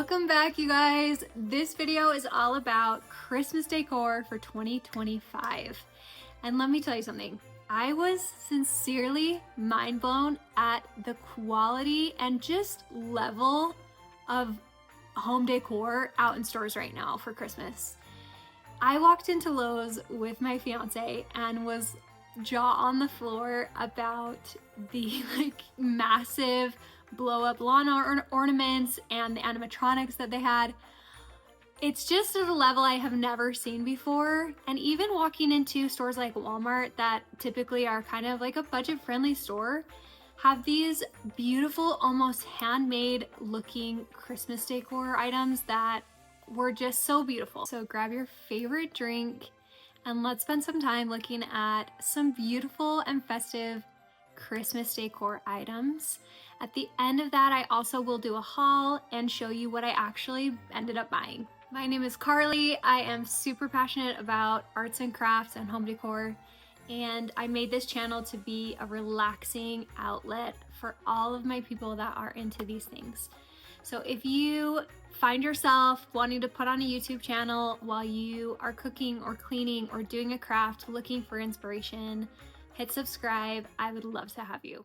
Welcome back, you guys. This video is all about Christmas decor for 2025. And let me tell you something. I was sincerely mind blown at the quality and just level of home decor out in stores right now for Christmas. I walked into Lowe's with my fiance and was jaw on the floor about the massive blow up lawn ornaments and the animatronics that they had. It's just at a level I have never seen before. And even walking into stores like Walmart that typically are kind of like a budget friendly store have these beautiful, almost handmade looking Christmas decor items that were just so beautiful. So grab your favorite drink and let's spend some time looking at some beautiful and festive Christmas decor items. At the end of that, I also will do a haul and show you what I actually ended up buying. My name is Carly. I am super passionate about arts and crafts and home decor, and I made this channel to be a relaxing outlet for all of my people that are into these things. So if you find yourself wanting to put on a YouTube channel while you are cooking or cleaning or doing a craft, looking for inspiration, hit subscribe. I would love to have you.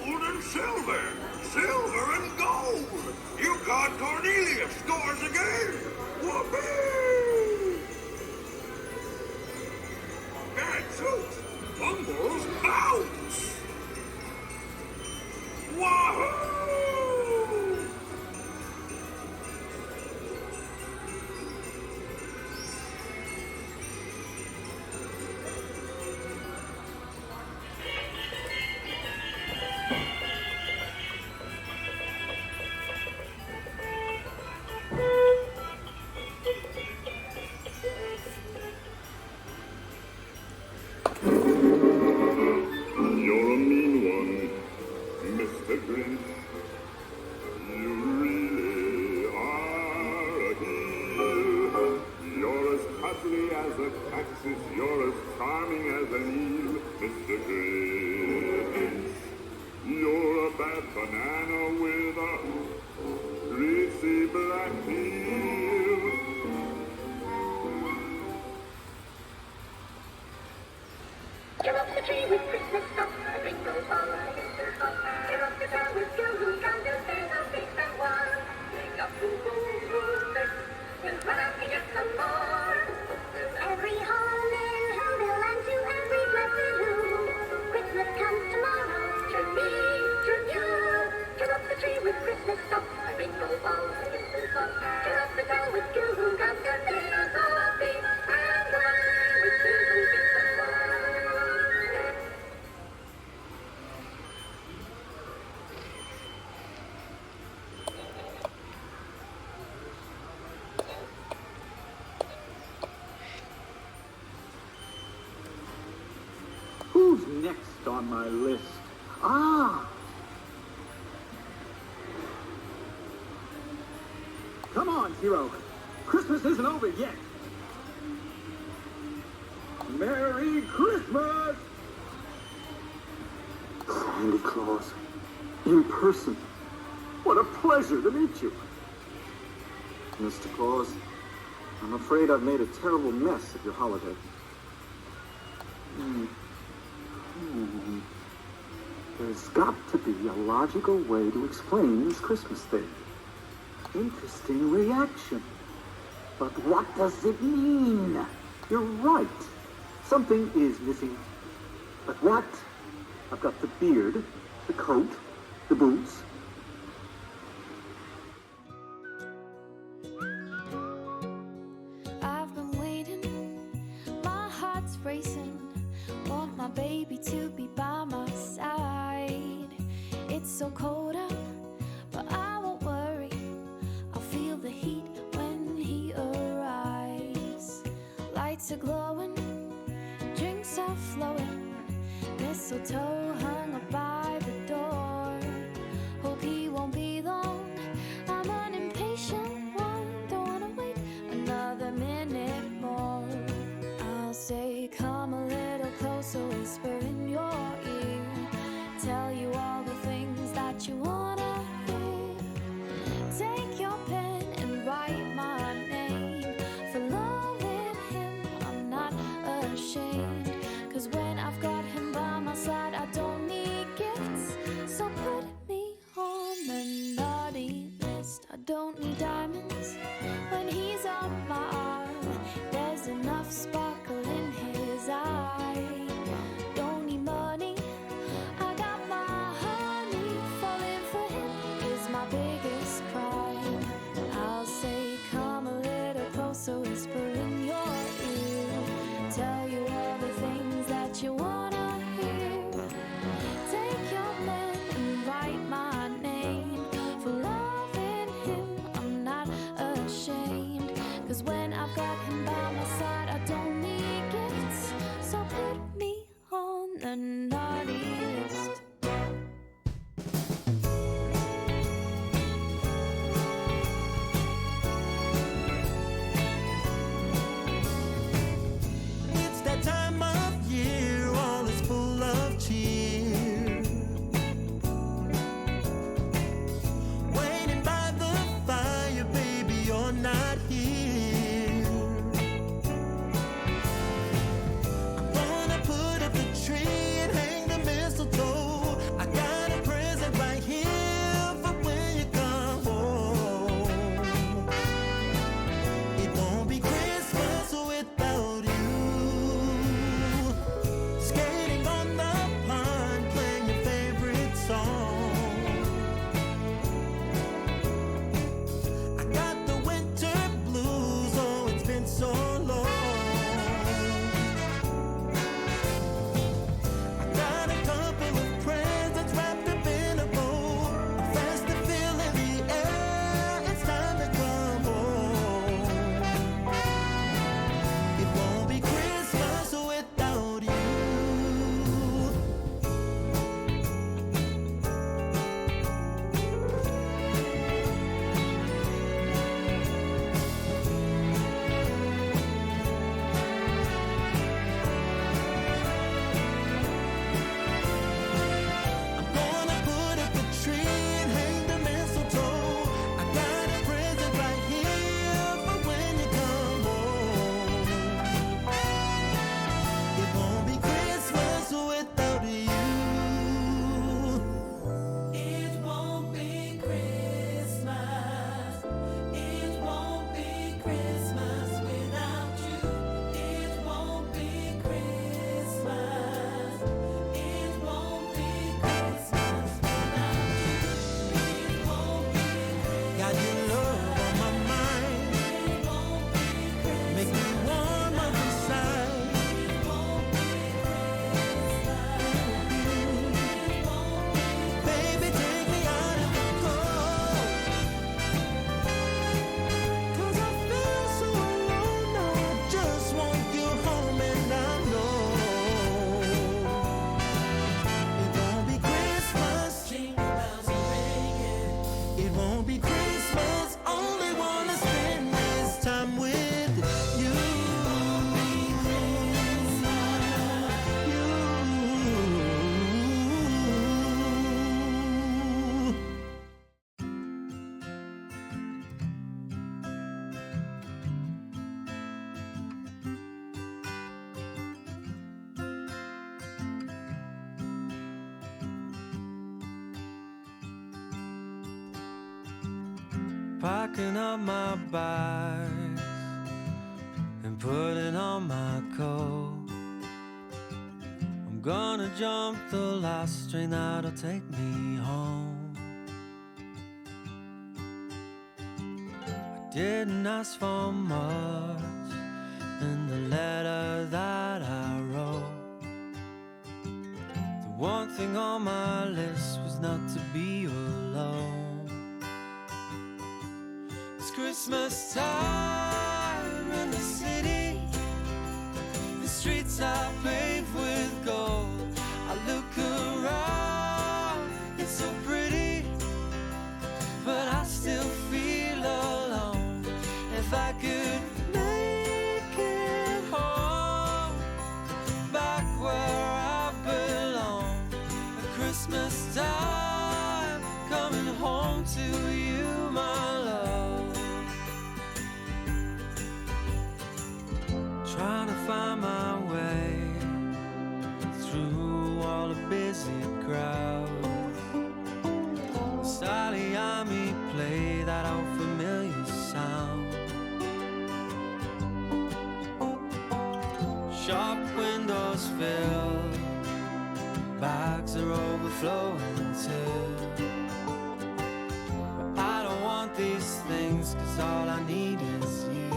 gold and silver, silver and gold. You got Cornelius scores again. Whoopee! Gadzooks, Bumbles bounce. Wahoo! You're a mean one, Mr. Grinch. You really are a heel. You're as cuddly as a cactus. You're as charming as an eel, Mr. Grinch. You're a bad banana with a greasy black peel. Get up the tree with Christmas stuff, a twinkle all right. Get up the town with Goo Gum, just stand up, big and wild. Pick up Boo, and run out to get some more. Every home in Hillville and to every blessed room. Christmas comes tomorrow, to me, to you. Get up the tree with Christmas stuff, a twinkle all right. Get up the town with Goo Gum, just stand up, big and wild. With Goo big and wild. Who's next on my list? Ah! Come on, Hero. Christmas isn't over yet. Merry Christmas! Santa Claus. In person. What a pleasure to meet you. Mr. Claus, I'm afraid I've made a terrible mess of your holiday. There's got to be a logical way to explain this Christmas thing. Interesting reaction. But what does it mean? You're right. Something is missing. But what? I've got the beard, the coat, the boots. I've been waiting, my heart's racing. Want my baby to be by my side. It's so cold out, but I won't worry. I'll feel the heat when he arrives. Lights are glowing, drinks are flowing. Mistletoe hung up by the door. Hope he won't be long. I'm an impatient one, don't wanna wait another minute more. I'll say, come a little closer, whisper in your ear. Tell you all the things that you wanna hear. Take your pen and write my name. For loving him, I'm not ashamed. 'Cause when I've got him by my side, I don't need gifts. So put me on the naughty list. I don't need diamonds when he's on my arm. There's enough sparkle in his eye. Don't need money, I got my honey. Falling for him is my biggest crime. I'll say, come a little closer, whisper in your ear. Tell you all the things that you wanna hear. Take your pen and write my name. For loving him, I'm not ashamed. 'Cause when I've got him by my side, I don't need gifts. So put me on the naughty list. It's that time of year, all is full of cheer. Waiting by the fire, baby, you're not here. I'm gonna put up the tree and hang packing up my bags and putting on my coat. I'm gonna jump the last train that'll take me home. I didn't ask for much in the letter that I wrote. The one thing on my list was not to be alone. It's Christmas time in the city. The streets are paved with gold. I look around, it's so pretty, but I still feel alone. If I could make it home, back where I belong, at Christmas time, coming home to you, my love. Trying to find my way through all the busy crowds. Sally and me play that old familiar sound. Shop windows fill, bags are overflowing too. But I don't want these things, 'cause all I need is you.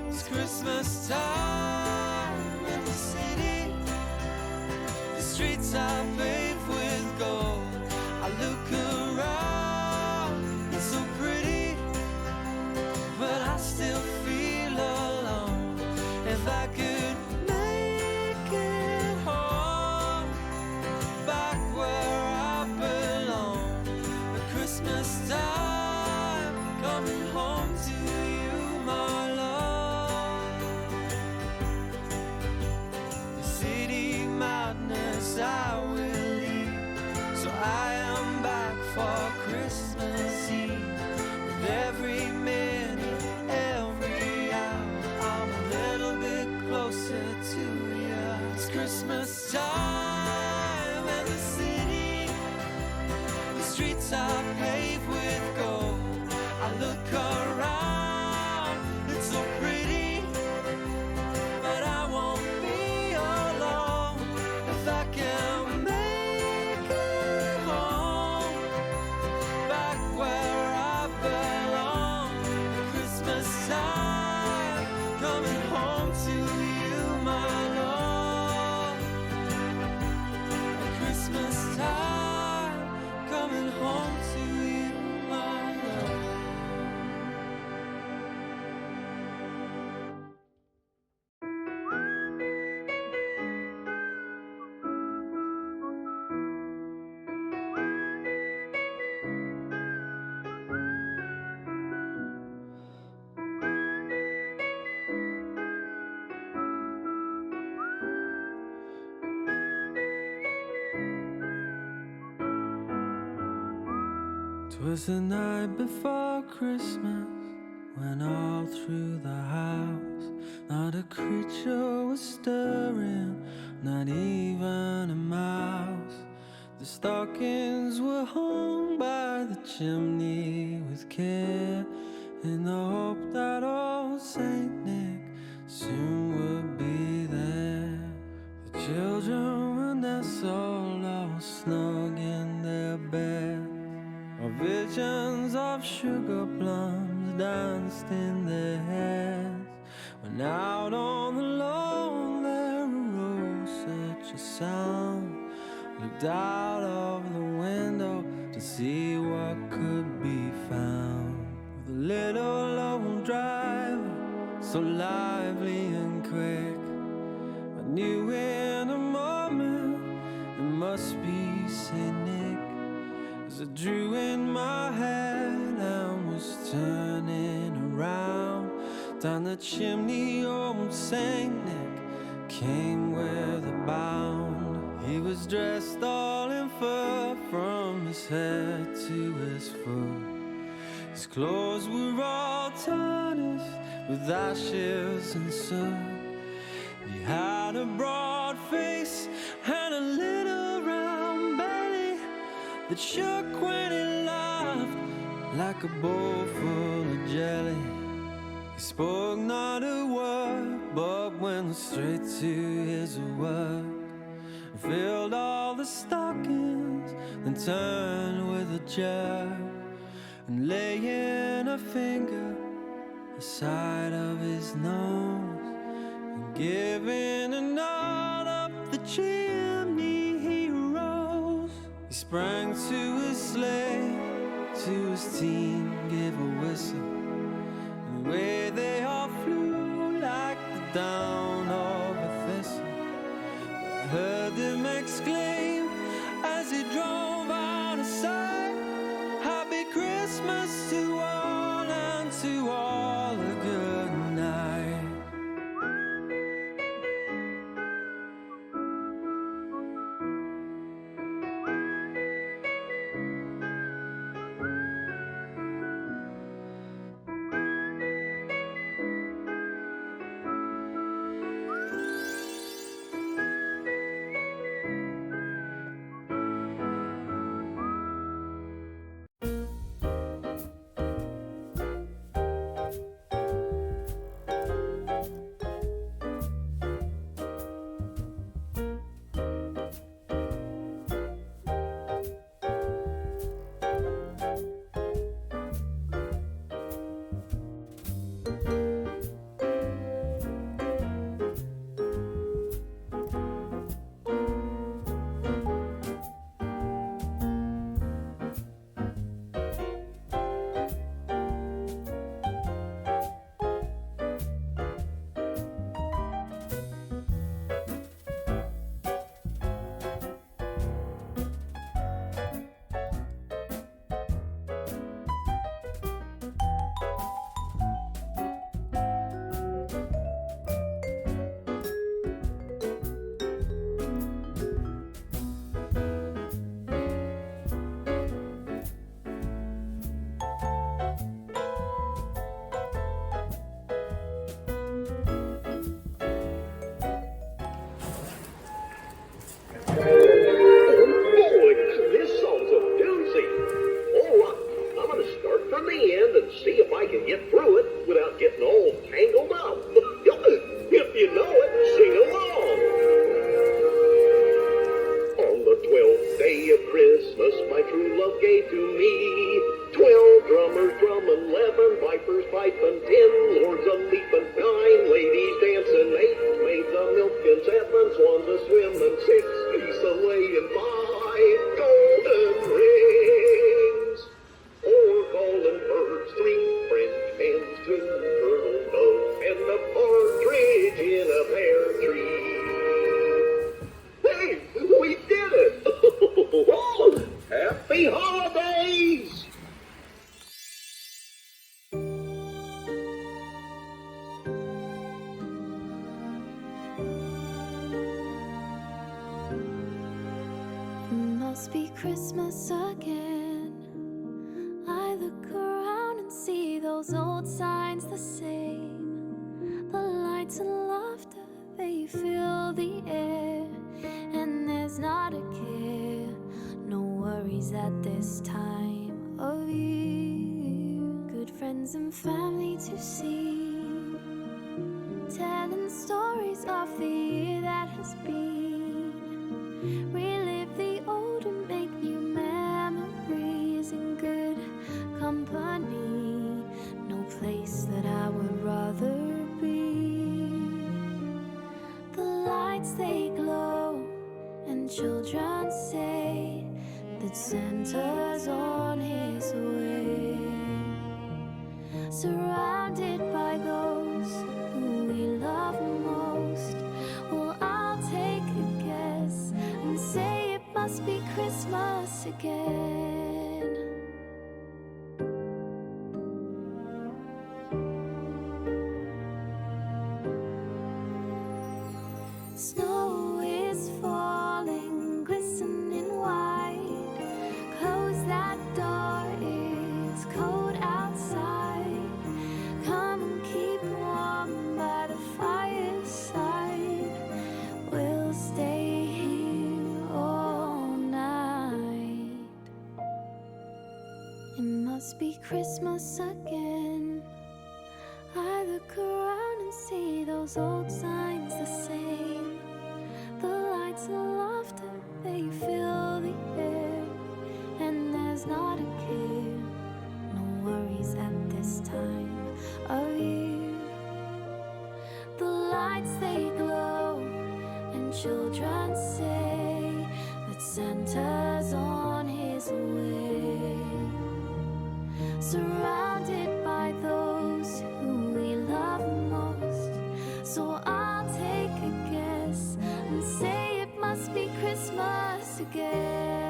It's Christmas time in the city. The streets are paved with gold. I look around, it's so pretty, but I still feel alone. If I could make it home, back where I belong, at Christmas time, coming home to you, my love. The city madness I will leave, so I am back for Christmas Eve. With every minute, every hour, I'm a little bit closer to you. It's Christmas time in the city. The streets are paved with gold. I look around, it's so pretty, but I won't be alone if I can make it home, back where I belong. At Christmas time, coming home to you, my love. At Christmas time, coming home to you, my love. Twas the night before Christmas, when all through the house not a creature was stirring, not even a mouse. The stockings were hung by the chimney with care, in the hope that old Saint Nick soon would be there. The children were nestled all snug in their bed, while visions of sugar plums danced in their heads. When out on the lawn there arose such a sound, looked out of the window to see what could be found. With a little old driver, so lively and quick, I knew in a moment it must be Saint Nick. As I drew in my head and was turning around, down the chimney old Saint Nick came with a bound. He was dressed all in fur from his head to his foot. His clothes were all tarnished with ashes and soot. He had a broad face and a little round belly that shook when he laughed like a bowl full of jelly. He spoke not a word, but went straight to his work. Filled all the stockings, then turned with a jerk, and laying a finger aside of his nose, and giving a nod up the chimney he rose. He sprang to his sleigh, to his team gave a whistle, and away they all flew like the down of a thistle. I heard them exclaim as he drove out of sight, Happy Christmas to all, and to all a good night. Boy, this song's a doozy. All right, I'm going to start from the end and see if I can get through it without getting all tangled up. If you know it, sing along. On the 12th day of Christmas, my true love gave to me 12 drummers drumming, 11 pipers piping, 10 lords a leaping, 9 ladies dancing, 8 maids a milking, 7 swans a swimming, 6 geese a laying, 5 golden rings, 4 golden birds, 3 French hens, 2 turtle doves, and a partridge in a pear tree. Hey, we did it! Happy holidays! Must be Christmas again. I look around and see those old signs the same. The lights and laughter, they fill the air. And there's not a care, no worries at this time of year. Good friends and family to see, telling stories of the year that has been. Relive the old and make new memories in good company. No place that I would rather be. The lights they glow, and children say that Santa's on his way. Surrounded by those who we love most, well, I'll take a guess and say it must be Christmas again. Snow is falling, glistening white. Close that door, it's cold outside. Come and keep warm by the fireside. We'll stay here all night. be Christmas again. I look around and see those old signs the same. The lights and laughter, they fill the air. And there's not a care, no worries at this time of year. The lights, they glow, and children say that Santa's on his way. Surrounded by those who we love most. So I'll take a guess and say it must be Christmas again.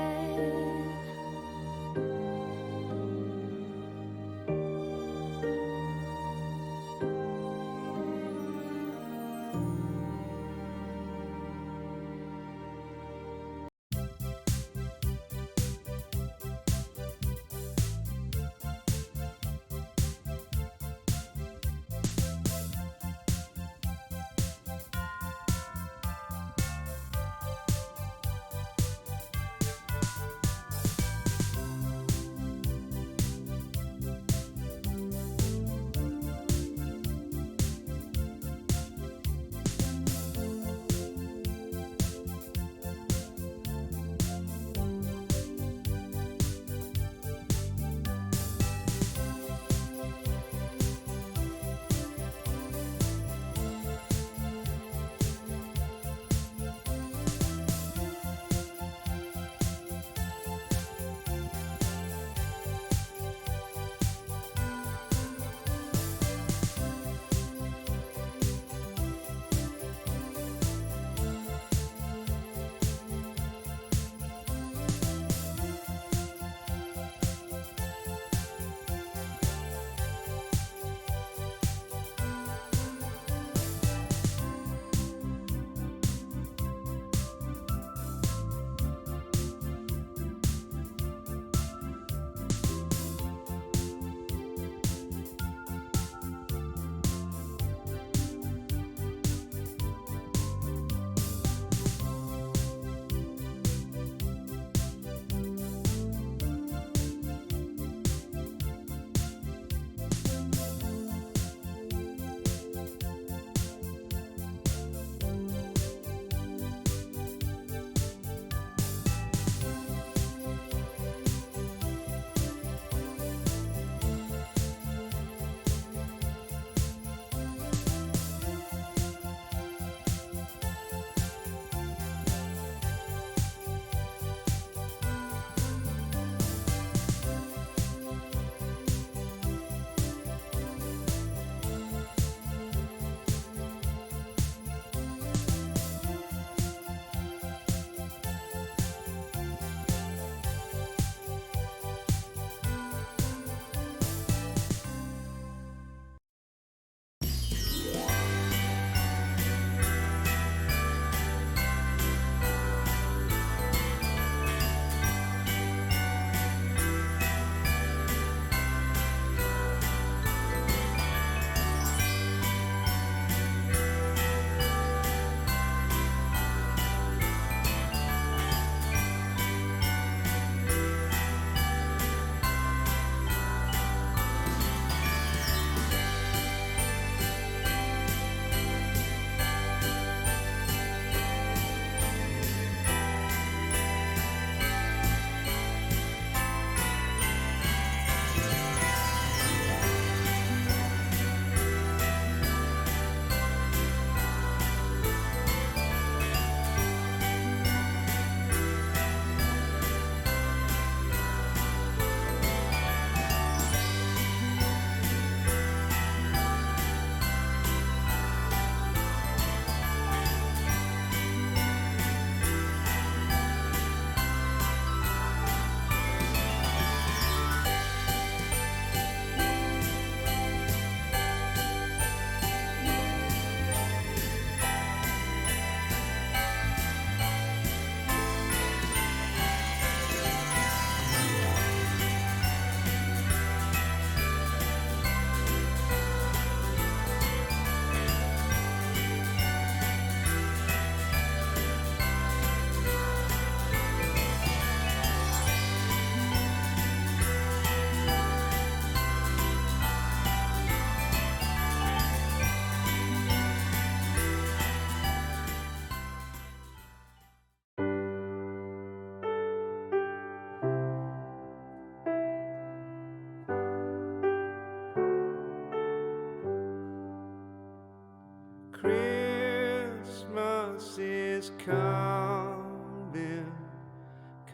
coming,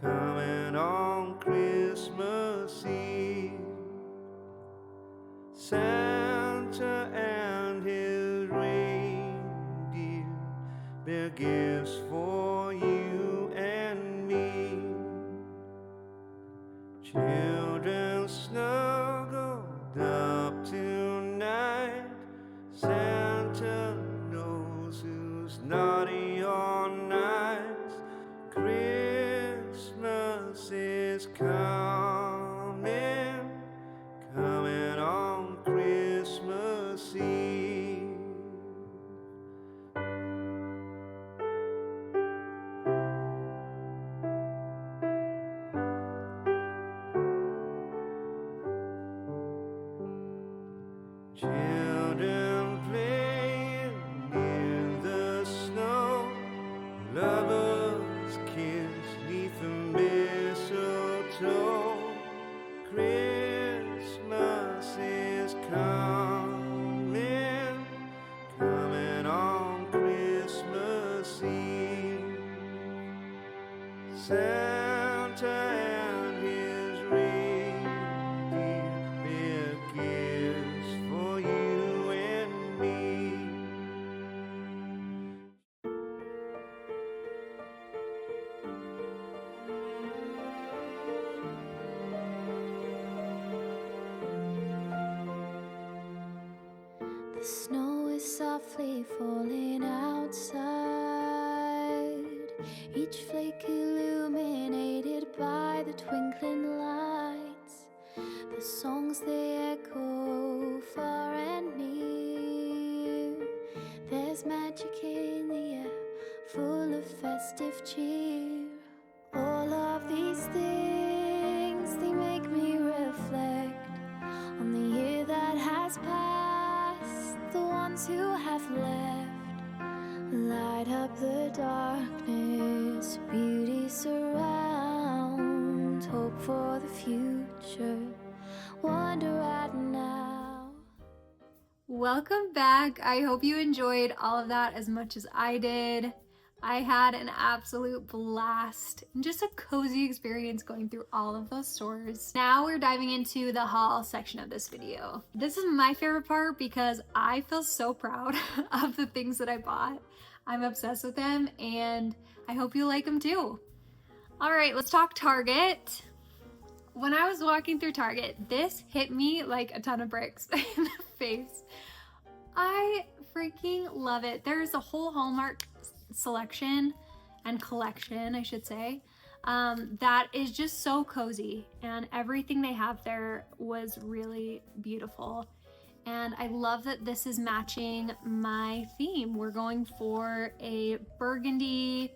coming on Christmas Eve. Santa and his reindeer bear gifts for you and me. Children snuggled up tonight. Santa knows who's naughty or nice. Christmas is coming, coming on Christmas Eve. Children playing in the snow, lovers kiss 'neath the mistletoe. Christmas is coming, coming on Christmas Eve. Santa and his reindeer bear gifts for you and me. The snow is softly falling outside, each flake illuminated by the twinkling lights. The songs they echo far and near. There's magic in the air, full of festive cheer. All of these things, they make me reflect on the year that has passed, the ones who have left. Light up the darkness, beauty surround, hope for the future, wonder at now. Welcome back. I hope you enjoyed all of that as much as I did. I had an absolute blast and just a cozy experience going through all of those stores. Now we're diving into the haul section of this video. This is my favorite part because I feel so proud of the things that I bought. I'm obsessed with them and I hope you like them too. All right, let's talk Target. When I was walking through Target, this hit me like a ton of bricks in the face. I freaking love it. There's a whole Hallmark selection and collection, I should say, that is just so cozy, and everything they have there was really beautiful. And I love that this is matching my theme. We're going for a burgundy,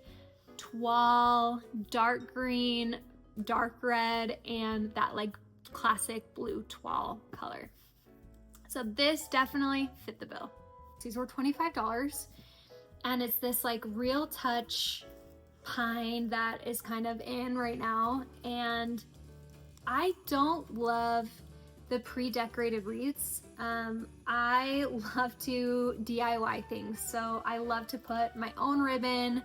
tulle, dark green, dark red, and that like classic blue tulle color. So this definitely fit the bill. These were $25, and it's this like real touch pine that is kind of in right now. And I don't love the pre-decorated wreaths. I love to DIY things. So I love to put my own ribbon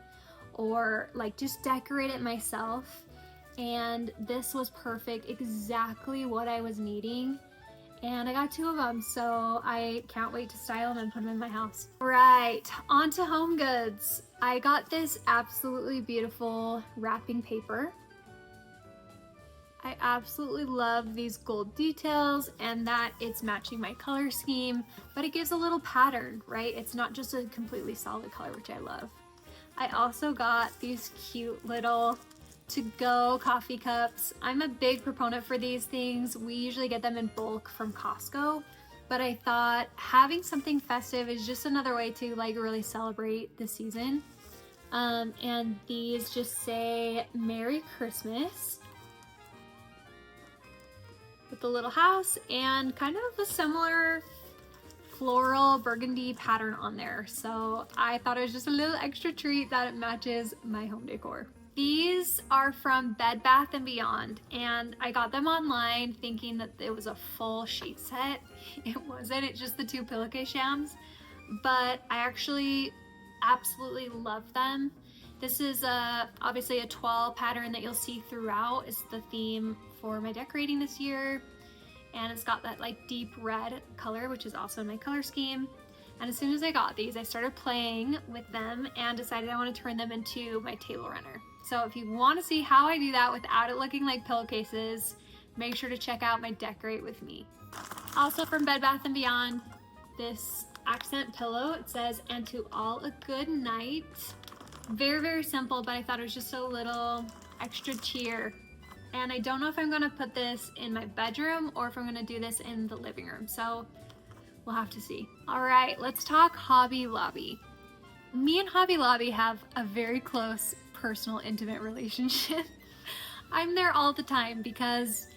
or like just decorate it myself. And this was perfect, exactly what I was needing. And I got 2 of them, so I can't wait to style them and put them in my house. Right, on to HomeGoods. I got this absolutely beautiful wrapping paper. I absolutely love these gold details and that it's matching my color scheme, but it gives a little pattern, right? It's not just a completely solid color, which I love. I also got these cute little to-go coffee cups. I'm a big proponent for these things. We usually get them in bulk from Costco, but I thought having something festive is just another way to like really celebrate the season. And these just say Merry Christmas with the little house and kind of a similar floral burgundy pattern on there. So I thought it was just a little extra treat that it matches my home decor. These are from Bed Bath & Beyond, and I got them online thinking that it was a full sheet set. It wasn't, it's just the 2 pillowcase shams, but I actually absolutely love them. This is obviously a toile pattern that you'll see throughout. It's the theme for my decorating this year. And it's got that like deep red color, which is also in my color scheme. And as soon as I got these, I started playing with them and decided I want to turn them into my table runner. So if you want to see how I do that without it looking like pillowcases, make sure to check out my Decorate With Me. Also from Bed Bath & Beyond, this accent pillow. It says, "And to all a good night." Very, very simple, but I thought it was just a little extra cheer. And I don't know if I'm gonna put this in my bedroom or if I'm gonna do this in the living room. So we'll have to see. All right, let's talk Hobby Lobby. Me and Hobby Lobby have a very close, personal, intimate relationship. I'm there all the time because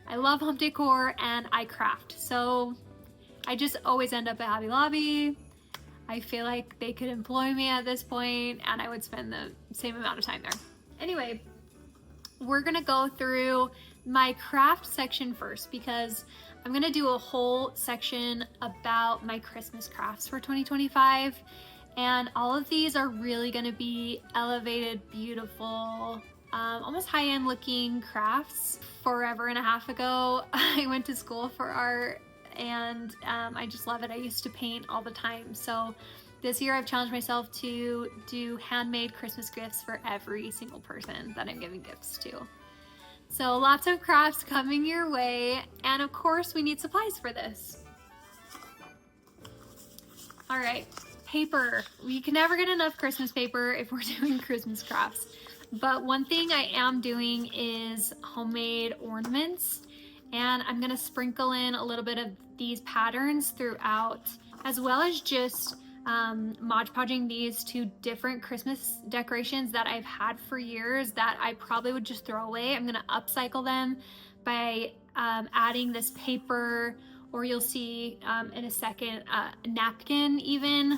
I love home decor and I craft. So I just always end up at Hobby Lobby. I feel like they could employ me at this point and I would spend the same amount of time there. Anyway, we're gonna go through my craft section first because I'm gonna do a whole section about my Christmas crafts for 2025. And all of these are really gonna be elevated, beautiful, almost high-end looking crafts. Forever and a half ago, I went to school for art and I just love it. I used to paint all the time. So this year I've challenged myself to do handmade Christmas gifts for every single person that I'm giving gifts to. So lots of crafts coming your way. And of course we need supplies for this. All right, paper. We can never get enough Christmas paper if we're doing Christmas crafts. But one thing I am doing is homemade ornaments. And I'm gonna sprinkle in a little bit of these patterns throughout, as well as just Mod Podging these to different Christmas decorations that I've had for years that I probably would just throw away. I'm gonna upcycle them by adding this paper, or you'll see in a second, a napkin even,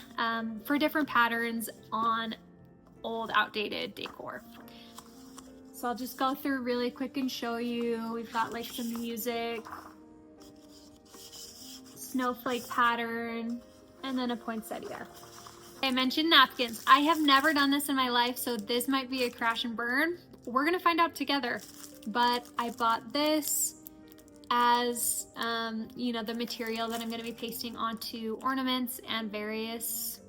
for different patterns on old outdated decor. So I'll just go through really quick and show you. We've got like some music, snowflake pattern, and then a poinsettia. I mentioned napkins. I have never done this in my life, so this might be a crash and burn. We're gonna find out together. But I bought this as, you know, the material that I'm gonna be pasting onto ornaments and various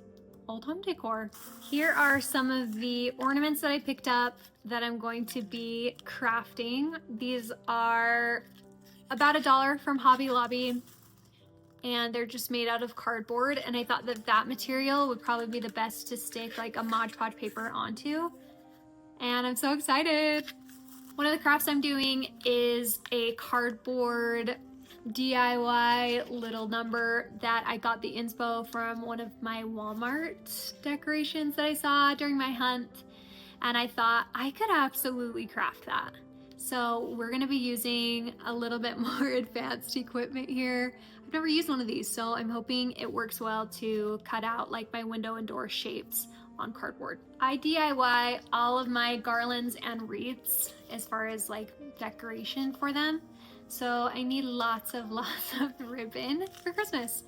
old home decor. Here are some of the ornaments that I picked up that I'm going to be crafting. These are about $1 from Hobby Lobby, and they're just made out of cardboard, and I thought that that material would probably be the best to stick like a Mod Podge paper onto, and I'm so excited. One of the crafts I'm doing is a cardboard DIY little number that I got the inspo from one of my Walmart decorations that I saw during my hunt, and I thought I could absolutely craft that. So we're gonna be using a little bit more advanced equipment here. I've never used one of these, so I'm hoping it works well to cut out like my window and door shapes on cardboard. I DIY all of my garlands and wreaths as far as like decoration for them. So I need lots of ribbon for Christmas.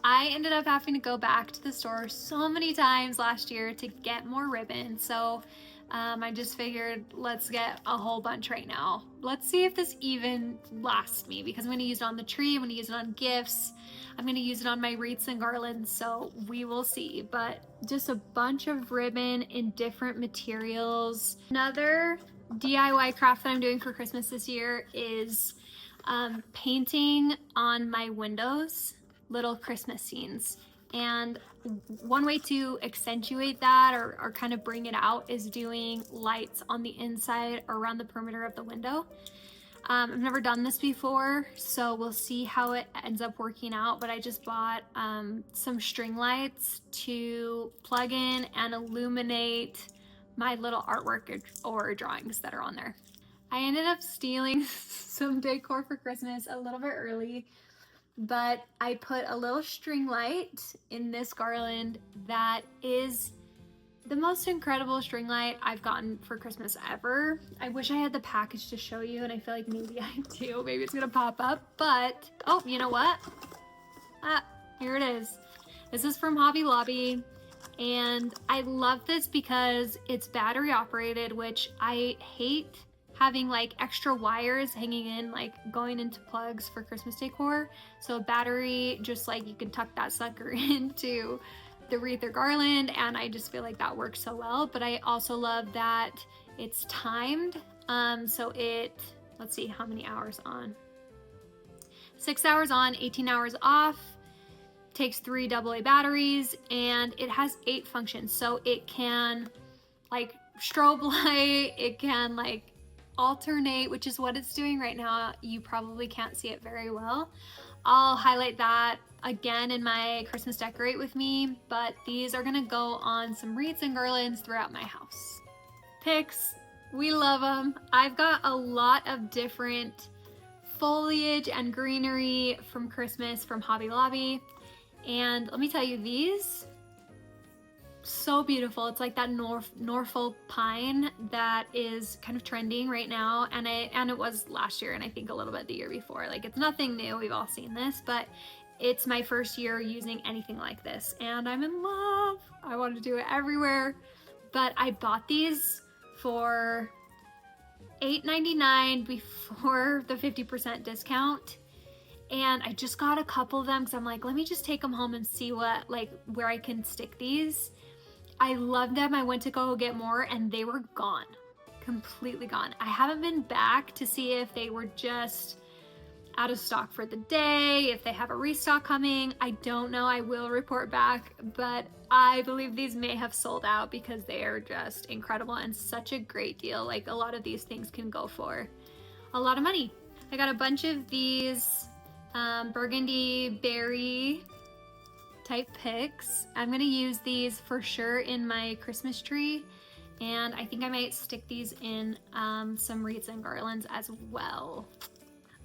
I ended up having to go back to the store so many times last year to get more ribbon. So I just figured let's get a whole bunch right now. Let's see if this even lasts me, because I'm gonna use it on the tree, I'm gonna use it on gifts, I'm gonna use it on my wreaths and garlands, so we will see. But just a bunch of ribbon in different materials. Another DIY craft that I'm doing for Christmas this year is painting on my windows little Christmas scenes. And one way to accentuate that or kind of bring it out is doing lights on the inside or around the perimeter of the window. I've never done this before, so we'll see how it ends up working out, but I just bought some string lights to plug in and illuminate my little artwork or drawings that are on there. I ended up stealing some decor for Christmas a little bit early, but I put a little string light in this garland that is the most incredible string light I've gotten for Christmas ever. I wish I had the package to show you, and I feel like maybe I do. Maybe it's gonna pop up, but oh, you know what? Here it is. This is from Hobby Lobby, And I love this because it's battery operated, which I hate having like extra wires hanging in, like going into plugs for Christmas decor. So battery, just like you can tuck that sucker into the wreath or garland, and I just feel like that works so well. But I also love that it's timed. So let's see how many hours on. 6 hours on, 18 hours off. Takes 3 AA batteries, and it has 8 functions. So it can like strobe light, it can like alternate, which is what it's doing right now. You probably can't see it very well. I'll highlight that again in my Christmas decorate with me, but these are gonna go on some wreaths and garlands throughout my house. Picks, we love them. I've got a lot of different foliage and greenery from Christmas from Hobby Lobby, and let me tell you, these so beautiful. It's like that Norfolk pine that is kind of trending right now, and it was last year, and I think a little bit the year before. Like, it's nothing new, we've all seen this, but it's my first year using anything like this, and I'm in love. I want to do it everywhere. But I bought these for $8.99 before the 50% discount, and I just got a couple of them because I'm like, let me just take them home and see what, like, where I can stick these. I love them. I went to go get more and they were gone, completely gone. I haven't been back to see if they were just out of stock for the day, if they have a restock coming. I don't know. I will report back, but I believe these may have sold out because they are just incredible and such a great deal. Like, a lot of these things can go for a lot of money. I got a bunch of these burgundy berry type picks. I'm gonna use these for sure in my Christmas tree, and I think I might stick these in some wreaths and garlands as well.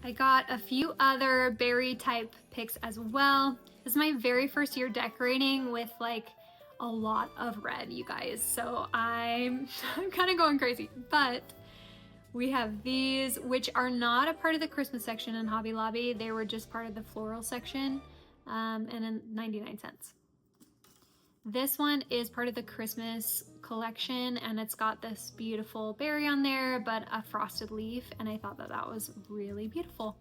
I got a few other berry type picks as well. This is my very first year decorating with like a lot of red, you guys, so I'm kind of going crazy. But we have these, which are not a part of the Christmas section in Hobby Lobby. They were just part of the floral section, and 99 cents. This one is part of the Christmas collection, and it's got this beautiful berry on there, but a frosted leaf, and I thought that that was really beautiful.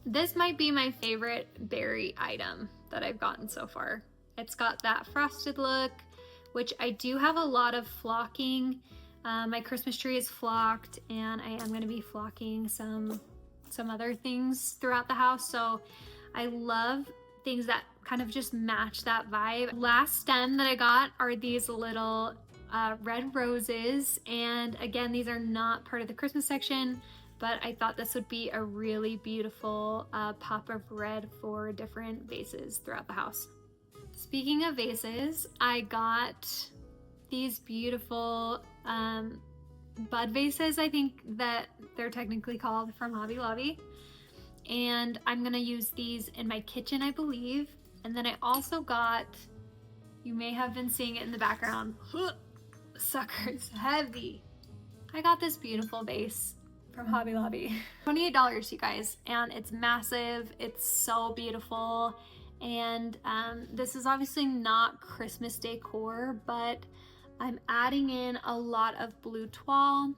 This might be my favorite berry item that I've gotten so far. It's got that frosted look, which I do have a lot of flocking. My Christmas tree is flocked, and I am going to be flocking some other things throughout the house, so I love things that kind of just match that vibe. Last stem that I got are these little red roses, and again, these are not part of the Christmas section, but I thought this would be a really beautiful pop of red for different vases throughout the house. Speaking of vases, I got these beautiful bud vases, I think that they're technically called, from Hobby Lobby, and I'm gonna use these in my kitchen, I believe. And then I also got, you may have been seeing it in the background, sucker's heavy. I got this beautiful vase from Hobby Lobby. $28, you guys, and it's massive. It's so beautiful. And this is obviously not Christmas decor, but I'm adding in a lot of blue toile,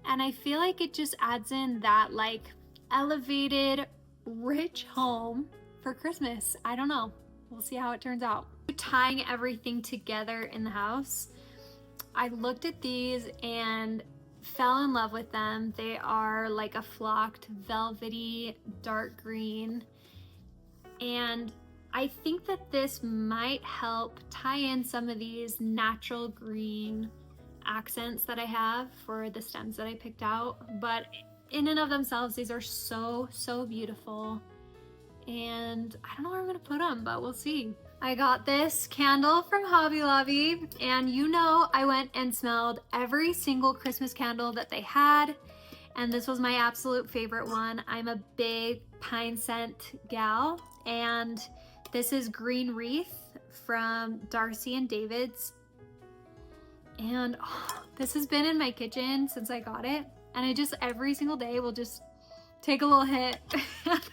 and I feel like it just adds in that like elevated, rich home for Christmas. I don't know. We'll see how it turns out. Tying everything together in the house, I looked at these and fell in love with them. They are like a flocked, velvety, dark green, and I think that this might help tie in some of these natural green accents that I have for the stems that I picked out. But in and of themselves, these are so, so beautiful. And I don't know where I'm gonna put them, but we'll see. I got this candle from Hobby Lobby, and you know I went and smelled every single Christmas candle that they had, and this was my absolute favorite one. I'm a big pine scent gal, and this is Green Wreath from Darcy and David's, and this has been in my kitchen since I got it, and I just every single day will just take a little hit.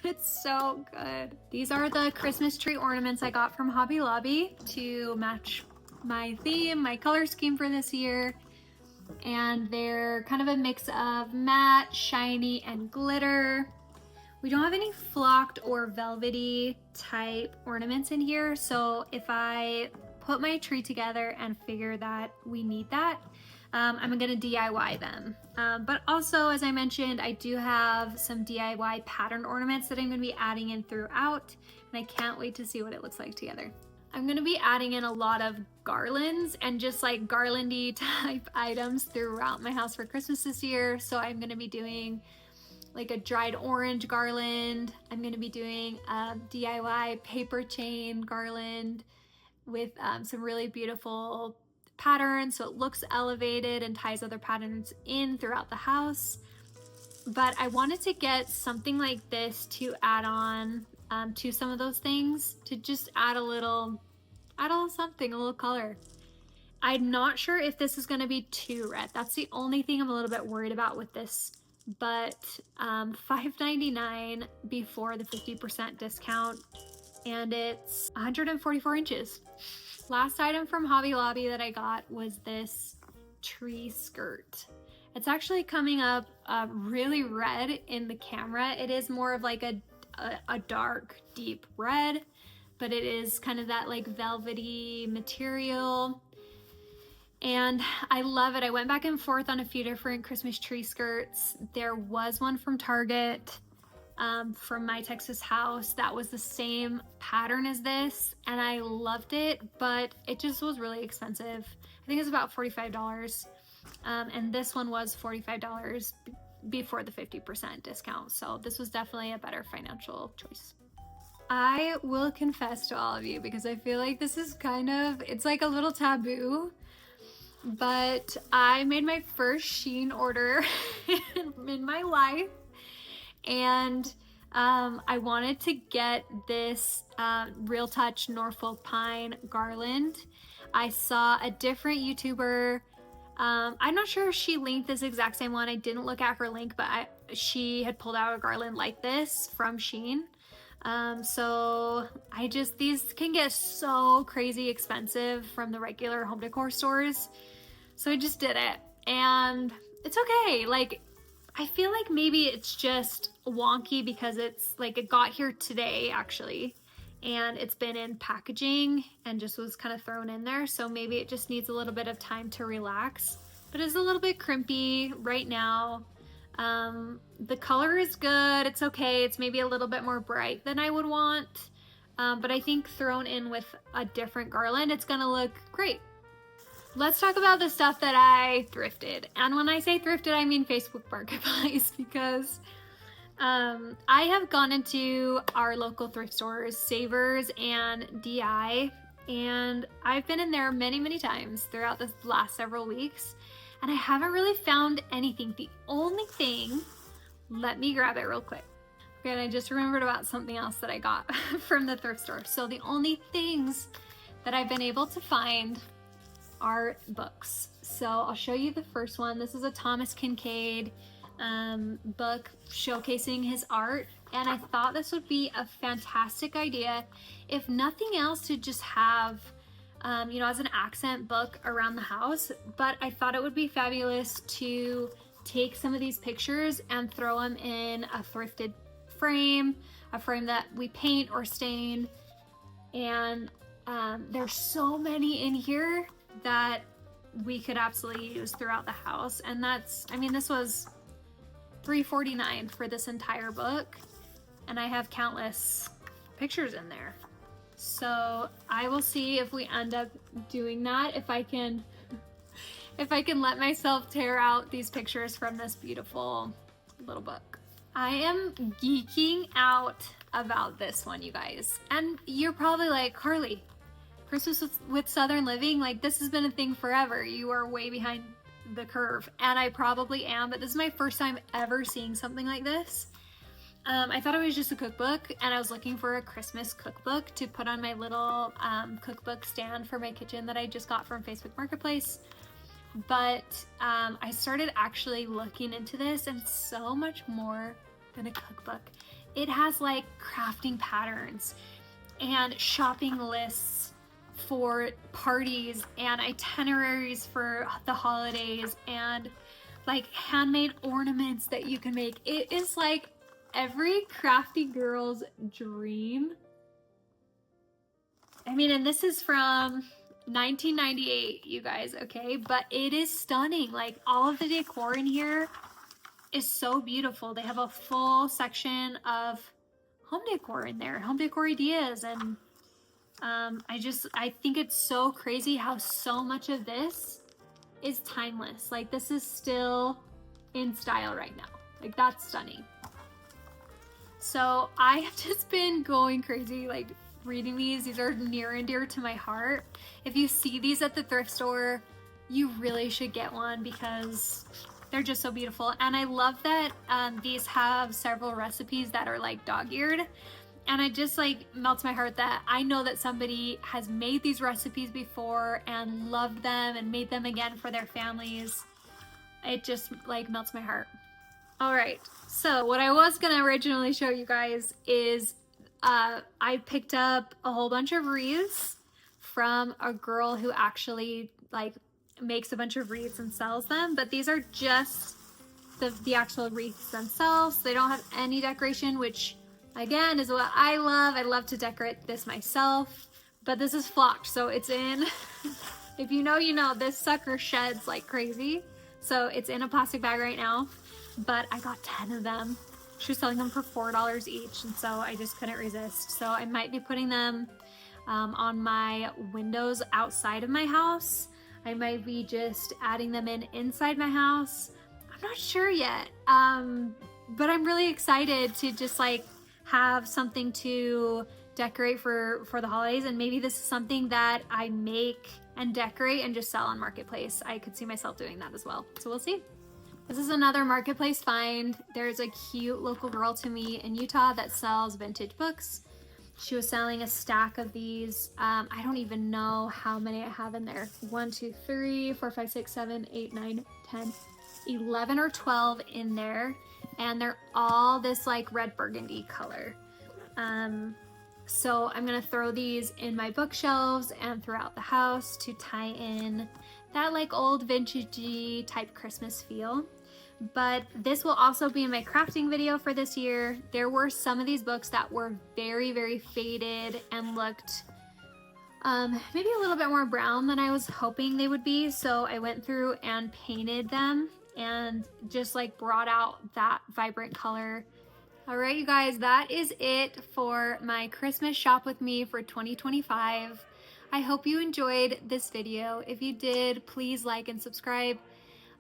It's so good. These are the Christmas tree ornaments I got from Hobby Lobby to match my theme, my color scheme for this year. And they're kind of a mix of matte, shiny, and glitter. We don't have any flocked or velvety type ornaments in here, so if I put my tree together and figure that we need that, I'm gonna DIY them. But also, as I mentioned, I do have some DIY pattern ornaments that I'm gonna be adding in throughout, and I can't wait to see what it looks like together. I'm gonna be adding in a lot of garlands and just like garlandy type items throughout my house for Christmas this year. So I'm gonna be doing like a dried orange garland. I'm gonna be doing a DIY paper chain garland with some really beautiful patterns, so it looks elevated and ties other patterns in throughout the house. But I wanted to get something like this to add on to some of those things, to just add a little something, a little color. I'm not sure if this is going to be too red. That's the only thing I'm a little bit worried about with this. But $5.99 before the 50% discount, and it's 144 inches. Last item from Hobby Lobby that I got was this tree skirt. It's actually coming up really red in the camera. It is more of like a dark, deep red, but it is kind of that like velvety material. And I love it. I went back and forth on a few different Christmas tree skirts. There was one from Target, from my Texas house that was the same pattern as this, and I loved it, but it just was really expensive. I think it was about $45. And this one was $45 before the 50% discount. So this was definitely a better financial choice. I will confess to all of you, because I feel like this is it's like a little taboo, but I made my first Shein order in my life, and I wanted to get this Real Touch Norfolk Pine garland. I saw a different YouTuber, I'm not sure if she linked this exact same one. I didn't look at her link, but she had pulled out a garland like this from Shein. So these can get so crazy expensive from the regular home decor stores. So I just did it, and it's okay. Like, I feel like maybe it's just wonky because it's like it got here today actually, and it's been in packaging and just was kind of thrown in there. So maybe it just needs a little bit of time to relax, but it's a little bit crimpy right now. The color is good. It's okay. It's maybe a little bit more bright than I would want. But I think thrown in with a different garland, it's gonna look great. Let's talk about the stuff that I thrifted. And when I say thrifted, I mean Facebook Marketplace, because I have gone into our local thrift stores, Savers and DI, and I've been in there many, many times throughout the last several weeks, and I haven't really found anything. The only thing, let me grab it real quick. Okay, and I just remembered about something else that I got from the thrift store. So the only things that I've been able to find are books. So I'll show you the first one. This is a Thomas Kincaid book showcasing his art, and I thought this would be a fantastic idea, if nothing else, to just have as an accent book around the house. But I thought it would be fabulous to take some of these pictures and throw them in a thrifted frame, a frame that we paint or stain. And there's so many in here that we could absolutely use throughout the house. And this was $3.49 for this entire book, and I have countless pictures in there. So I will see if we end up doing that, if I can let myself tear out these pictures from this beautiful little book. I am geeking out about this one, you guys. And you're probably like, Carly, Christmas with Southern Living, like, this has been a thing forever. You are way behind the curve, and I probably am, but this is my first time ever seeing something like this. I thought it was just a cookbook, and I was looking for a Christmas cookbook to put on my little cookbook stand for my kitchen that I just got from Facebook Marketplace. But I started actually looking into this, and it's so much more than a cookbook. It has like crafting patterns and shopping lists for parties and itineraries for the holidays and like handmade ornaments that you can make. It is like every crafty girl's dream. I mean, and this is from 1998, you guys, okay? But it is stunning. Like all of the decor in here is so beautiful. They have a full section of home decor in there, home decor ideas. And I think it's so crazy how so much of this is timeless. Like this is still in style right now. Like that's stunning. So I have just been going crazy, like reading these. These are near and dear to my heart. If you see these at the thrift store, you really should get one because they're just so beautiful. And I love that these have several recipes that are like dog-eared. And it just like melts my heart that I know that somebody has made these recipes before and loved them and made them again for their families. It just like melts my heart. All right, so what I was gonna originally show you guys is I picked up a whole bunch of wreaths from a girl who actually like makes a bunch of wreaths and sells them, but these are just the actual wreaths themselves. They don't have any decoration, which again is what I love. I love to decorate this myself, but this is flocked, so it's in, if you know, you know, this sucker sheds like crazy. So it's in a plastic bag right now, but I got 10 of them. She was selling them for $4 each, and so I just couldn't resist. So I might be putting them on my windows outside of my house. I might be just adding them inside my house. I'm not sure yet, but I'm really excited to just like have something to decorate for the holidays, and maybe this is something that I make and decorate and just sell on Marketplace. I could see myself doing that as well, so we'll see. This is another Marketplace find. There's a cute local girl to me in Utah that sells vintage books. She was selling a stack of these. I don't even know how many I have in there. 1, 2, 3, 4, 5, 6, 7, 8, 9, 10, 11 or 12 in there. And they're all this like red burgundy color. So I'm gonna throw these in my bookshelves and throughout the house to tie in that like old vintagey type Christmas feel. But this will also be in my crafting video for this year. There were some of these books that were very, very faded and looked maybe a little bit more brown than I was hoping they would be. So I went through and painted them and just like brought out that vibrant color. All right, you guys, that is it for my Christmas shop with me for 2025. I hope you enjoyed this video. If you did, please like and subscribe.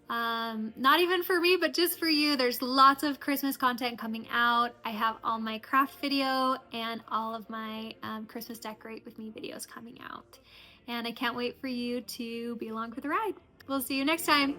Not even for me, but just for you. There's lots of Christmas content coming out. I have all my craft video and all of my Christmas decorate with me videos coming out. And I can't wait for you to be along for the ride. We'll see you next time.